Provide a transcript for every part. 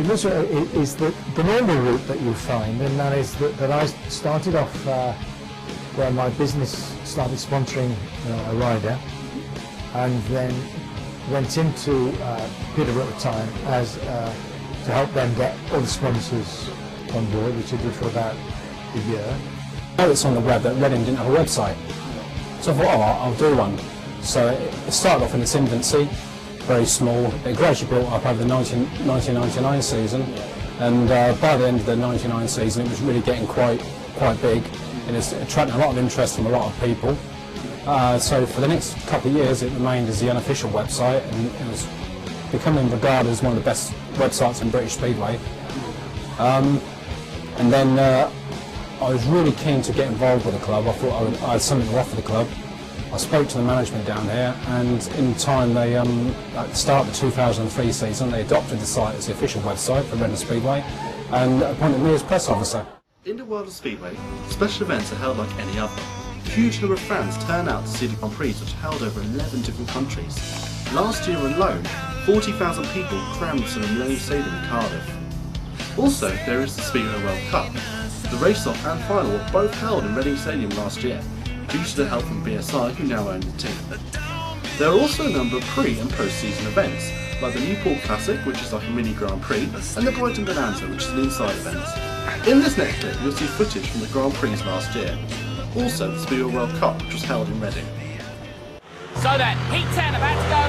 This is the normal route that you'll find, and that is that I started off where my business started sponsoring a rider, and then went into Peterborough at the time as to help them get all the sponsors on board, which I did for about a year. I noticed on the web that Reading didn't have a website, so I thought, oh, I'll do one. So it started off in its infancy, very small. It gradually built up over the 1999 season, and by the end of the 99 season it was really getting quite big, and it's attracting a lot of interest from a lot of people. So for the next couple of years it remained as the unofficial website, and it was becoming regarded as one of the best websites in British Speedway. And then I was really keen to get involved with the club. I thought I had something to offer the club. I spoke to the management down here, and in time they, at the start of the 2003 season, they adopted the site as the official website for Reading Speedway and appointed me as press officer. In the world of Speedway, special events are held like any other. Huge number of fans turn out to see the Grand Prix, which are held over 11 different countries. Last year alone, 40,000 people crammed to the Millennium Stadium in Cardiff. Also, there is the Speedway World Cup. The race-off and final were both held in Reading Stadium last year, due to the help from BSI, who now own the team. There are also a number of pre- and post-season events, like the Newport Classic, which is like a mini Grand Prix, and the Brighton Bonanza, which is an inside event. In this next clip, you'll see footage from the Grand Prix last year. Also, the Speedway World Cup, which was held in Reading. So then, Heat 10 about to go.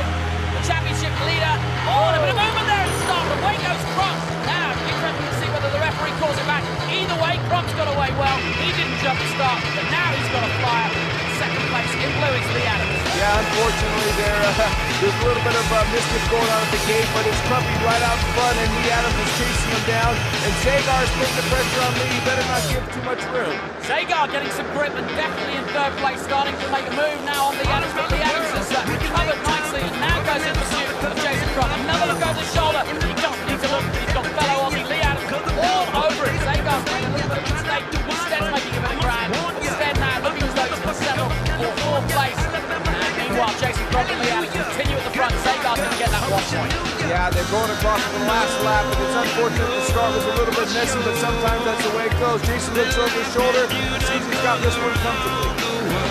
The championship leader. Oh, a bit of movement there at the start. Away goes Cross. Now, interesting to see whether the referee calls it back. Either way, Cross got away well. He didn't jump the start, but now he's got a flyer. Second place in blue is Lee Adams. Yeah, unfortunately there's a little bit of mischief going on at the gate, but it's Crumpy right out front, and Lee Adams is chasing him down. And Zagar's putting the pressure on Lee. He better not give too much room. Zagar getting some grip and definitely in third place, starting to make a move now on Lee Adams. But Lee Adams has recovered nicely and now goes in pursuit of Jason Crump. Another look over the shoulder. He doesn't need to look. He's got fellow Aussie Lee Adams all over it. Zagar's made a little bit of a mistake. Instead making a bit of ground. Instead now looking as though he's going to settle for fourth place. And meanwhile, Jason Crump and Lee Adams continue at the front. Zagar's going to get that 1 point. Yeah, they're going across for the last lap, and it's unfortunate the start was a little bit messy, but sometimes that's the way it goes. Jason looks over his shoulder, sees he's got this one comfortably.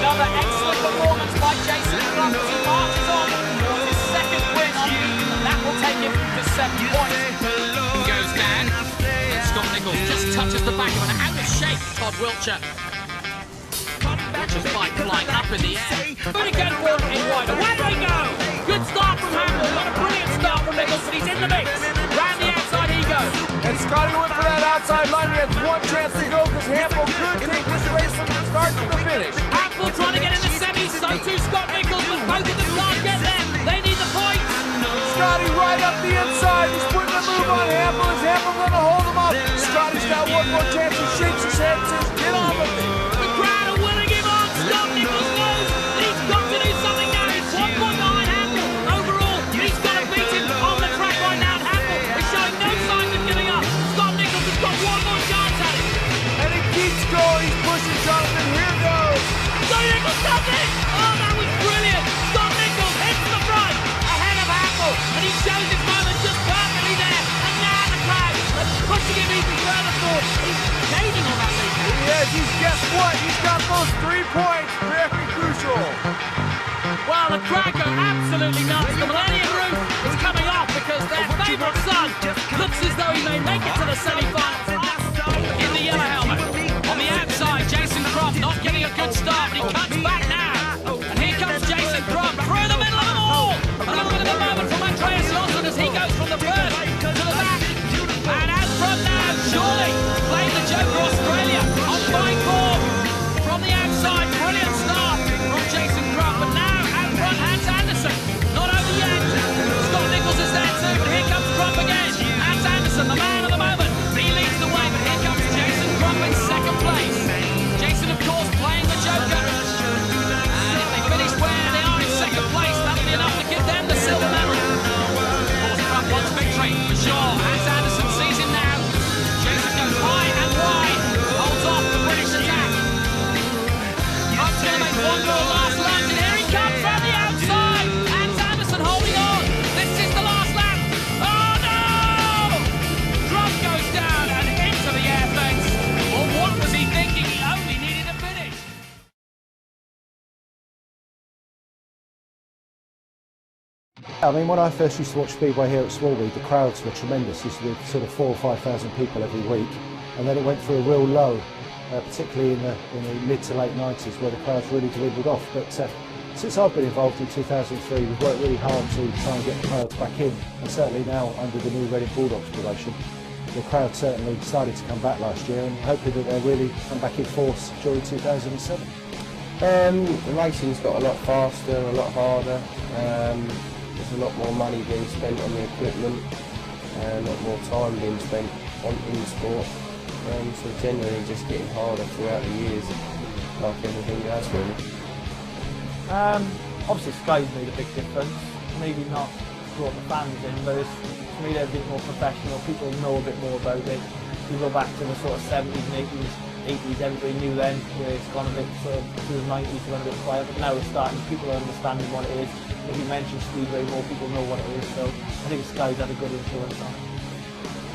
Another excellent performance by Jason Crump as he marches on towards his second win on Heat, and that will take him to 7 points. He goes down, and Scott Nichols just touches the back of an out-of-shape Todd Wiltshire. Wiltshire's bike flying up in the air. But again, forward in wide. Away they go! Good start from Hamilton. Not a brilliant start from Nichols, but he's in the mix. Round the outside he goes. And Scotty went for that outside line. He has one chance to go because Hampel could take this race from the start to the finish. Hampel trying to get in the semis, so too Scott Nichols, but both of them can't get there. They need the points. Scotty right up the inside. He's putting a move on Hampel. Is Hampel going to hold him up? Scotty's got one more chance. He shakes his head and says, get on with it. The crowd are willing him on. Scott Nichols knows he's got to do something now. He's 1 point behind Hampel. Overall, he's got to beat him on the track right now. Hampel is showing no signs of giving up. Scott Nichols has got one more chance at it. And he keeps going. He's pushing Jonathan. Here goes. Scott Nichols does it. Oh, that was brilliant. Scott Nichols hits the front ahead of Hampel, and he shows his moment just perfectly there. And now the crowd is pushing him even further forward. He's gaining on that lead. Yes, guess what? He's got those 3 points. Very crucial. Well, the crowd go absolutely nuts. The Millennium Roof is coming off because their favourite son looks as though he may make it to the semi-finals. In the yellow helmet. On the outside, Jason Crump not getting a good start, but he cuts back now. And here comes Jason Crump through the middle of them all. A little bit of a moment from Andreas Lawson as he goes from the first to the back. And out front now, surely playing the Joker Australia on fine form. From the outside, brilliant start from Jason Crump. But now out front, Hans Anderson. Not over yet. Scott Nichols is there too, but here comes Crump again. Hans Anderson, the man of the moment. He leads the way, but here comes Jason Crump in second place. Jason, of course, playing the Joker. And if they finish where they are in second place, that'll be enough to give them the silver medal. Of course, Crump wants victory, for sure. Hans Anderson sees him now. Jason goes high and wide, holds off the British attack. Crump's going to make one more last lunge, and here he comes from the outside. Hans Anderson holding on. This is the last lap. Oh no! I mean, when I first used to watch Speedway here at Smallweed, the crowds were tremendous. Used to be sort of 4,000 or 5,000 people every week, and then it went through a real low, particularly in the mid to late 90s, where the crowds really dwindled off. But since I've been involved in 2003, we've worked really hard to try and get the crowds back in, and certainly now under the new Reading Bulldogs promotion, the crowd certainly started to come back last year, and hoping that they'll really come back in force during 2007. The racing's got a lot faster, a lot harder. There's a lot more money being spent on the equipment, a lot more time being spent in the sport. So generally just getting harder throughout the years, like everything else really. Obviously Sky's made a big difference. Maybe not brought the fans in, but it's made it a bit more professional. People know a bit more about it. You go back to the sort of 70s and 80s, everybody knew then, where it's gone a bit sort of through the 90s, it went a bit quiet, but now it's starting, people are understanding what it is. If you mention Speedway, more people know what it is, so I think Sky's had a good influence on it.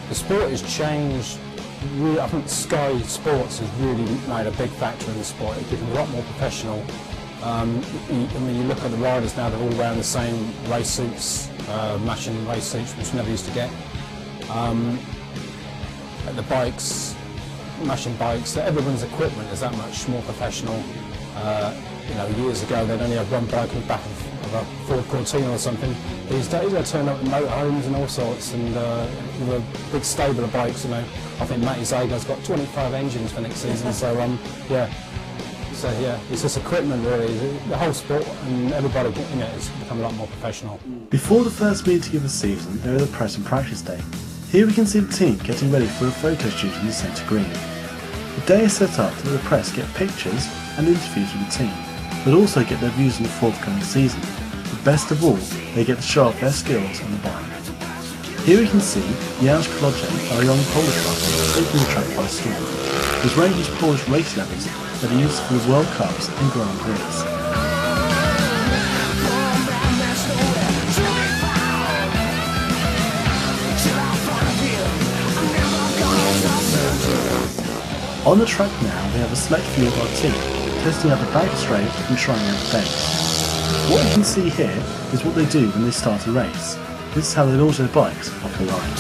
The sport has changed. I think Sky Sports has really made a big factor in the sport. It's become a lot more professional. I mean, you look at the riders now, they're all wearing the same race suits, matching race suits, which we never used to get. At the bikes, matching bikes, everyone's equipment is that much more professional. You know, years ago they'd only have one bike in the back of a Ford Cortina or something. These days they turn up in motorhomes and all sorts, and with a big stable of bikes. You know, I think Matty Zager's got 25 engines for next season. So yeah. So yeah, it's just equipment really. The whole sport and everybody, you know, it's become a lot more professional. Before the first meeting of the season, there is a press and practice day. Here we can see the team getting ready for a photo shoot in the centre green. The day is set up to let the press get pictures and interviews with the team, but also get their views on the forthcoming season. But best of all, they get to show off their skills on the bike. Here we can see Janusz Klodczek, our young Polish rider, taking the track by storm. His range is Polish race levels that are used for the World Cups and Grand Prix. On the track now, we have a select view of our team, testing out the back straight and trying out the bends. What you can see here is what they do when they start a race. This is how they launch their bikes off the line.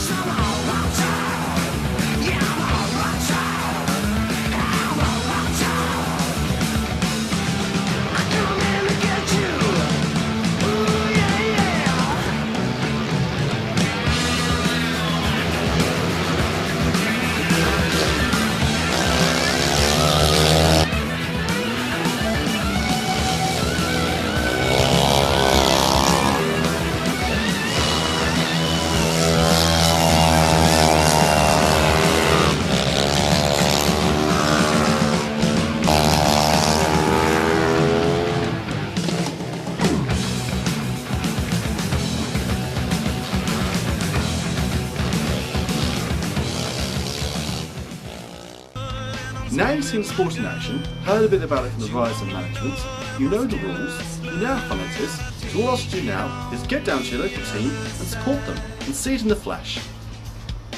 Now you've seen sport in action, heard a bit about it from the riders and management, you know the rules, you know how fun it is, so all else to do now is get down to your local team and support them and see it in the flesh.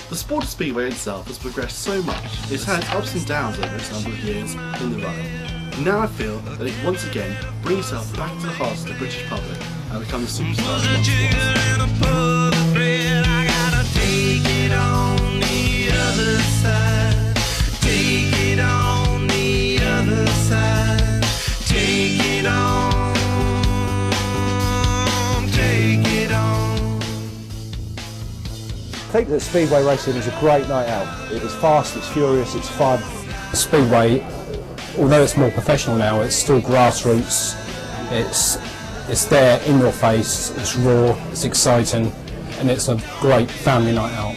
The sport of Speedway itself has progressed so much, it's had its ups and downs over its number of years in the running. Now I feel that it can once again bring itself back to the hearts of the British public and become the superstar it once was. I think that Speedway racing is a great night out. It is fast, it's furious, it's fun. Speedway, although it's more professional now, it's still grassroots. It's there in your face, it's raw, it's exciting, and it's a great family night out.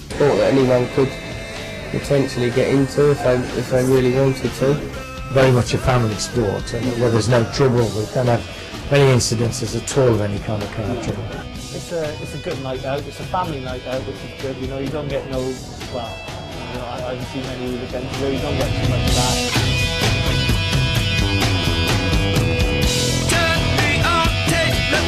Sport that anyone could potentially get into if they really wanted to. Very much a family sport, and where there's no trouble, we don't have any incidences at all of any kind of car trouble. It's a good night out, it's a family night out, which is good, you know, you don't get no, well, you know, I haven't seen many weekends where you don't get too much of that. Turn me on, take the